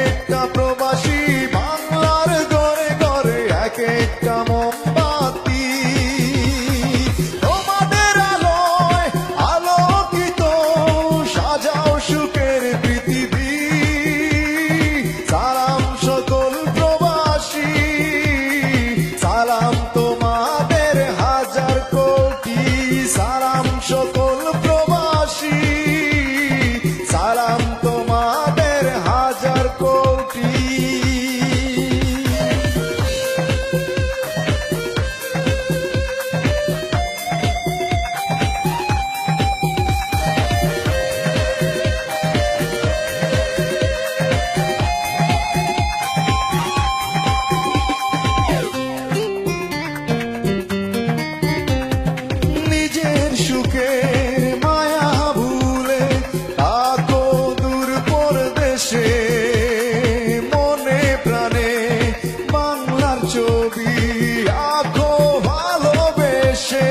একটা প্রবাসী বাংলার ঘরে ঘরে এক একটা মোমবাতি, তোমাদের আলোয় আলোকিত সাজাও সুখের পৃথিবী। সালাম সকল প্রবাসী, সালাম তোমাদের হাজার কোটি, সালাম সকল প্রবাসী, সালাম তোমাদের হাজার কোটি। নিজের সুখের মায়া ভুলে থাকো দূর পরদেশে, মনে প্রাণে বাংলার ছবি আঁকো ভালোবেসে।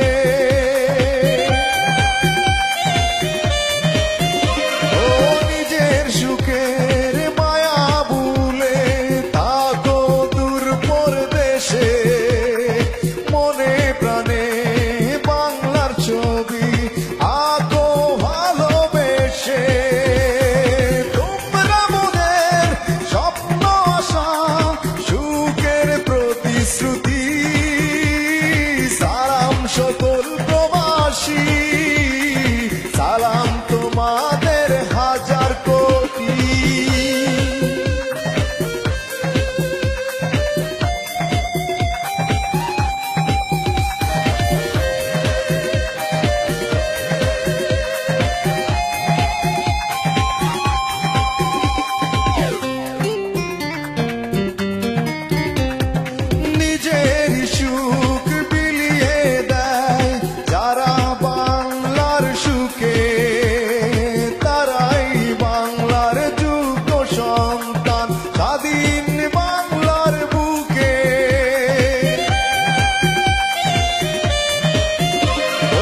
ও নিজের সুখের মায়া ভুলে থাকো দূর পরদেশে, মনে প্রাণে বাংলার ছবি আঁকো ভালোবেসে। তোমরা মোদের স্বপ্ন আশা সুখের প্রতিশ্রুতি, সালাম সকল প্রবাসী, সালাম তোমাদের হাজার কোটি। নিজের সুখ বিলিয়ে দেয় যারা বাংলার সুখে, তারাই বাংলার যোগ্য সন্তান স্বাধীন বাংলার বুকে।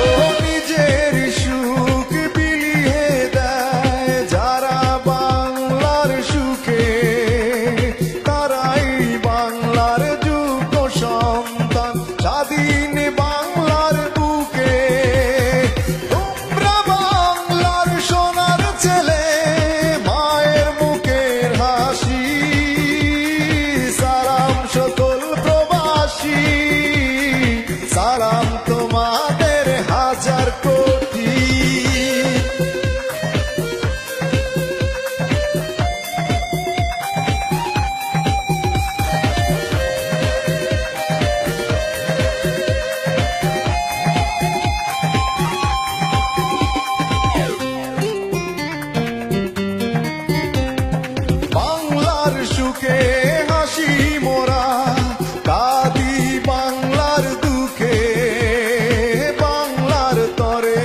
ও নিজের সুখ বিলিয়ে দেয় যারা বাংলার সুখে, তারাই বাংলার যোগ্য সন্তান স্বাধীন বাংলার বুকে। তোমরা বাংলার সোনার ছেলে, মায়ের মুখের হাসি, সালাম সকল প্রবাসী, সালাম তোমাদের হাজার কোটি। বাংলার সুখে হাসি মোরা, কাঁদি বাংলার দুঃখে, বাংলার তরে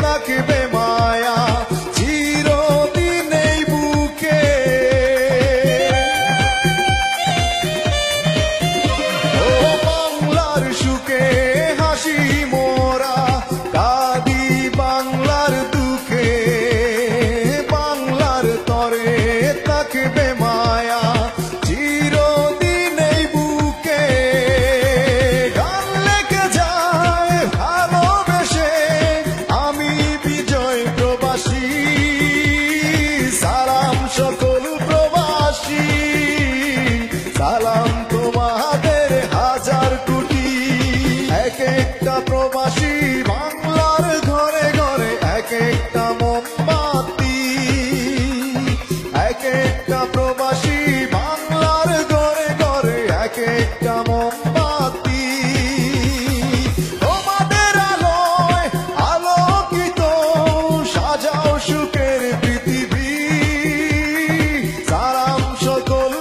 থাকবে মায়া চিরদিন এই বুকে। ও বাংলার সুখে হাসি মোরা, কাঁদি বাংলার দুঃখে, বাংলার তরে থাকবে মায়া চিরদিন এই বুকে। গান লেগে যায় ভালোবেসে আমি বিজয় প্রবাসী, সালাম সকল প্রবাসী, সালাম তোমাদের হাজার কোটি। এক একটা প্রবাসী বাংলার ঘরে ঘরে এক একটা মোমবাতি, এক একটা প্রবাসী বাংলার ঘরে ঘরে এক একটা মোমবাতি। তোমাদের আলোয় আলোকিত সাজাও সুখের পৃথিবী, সালাম সকল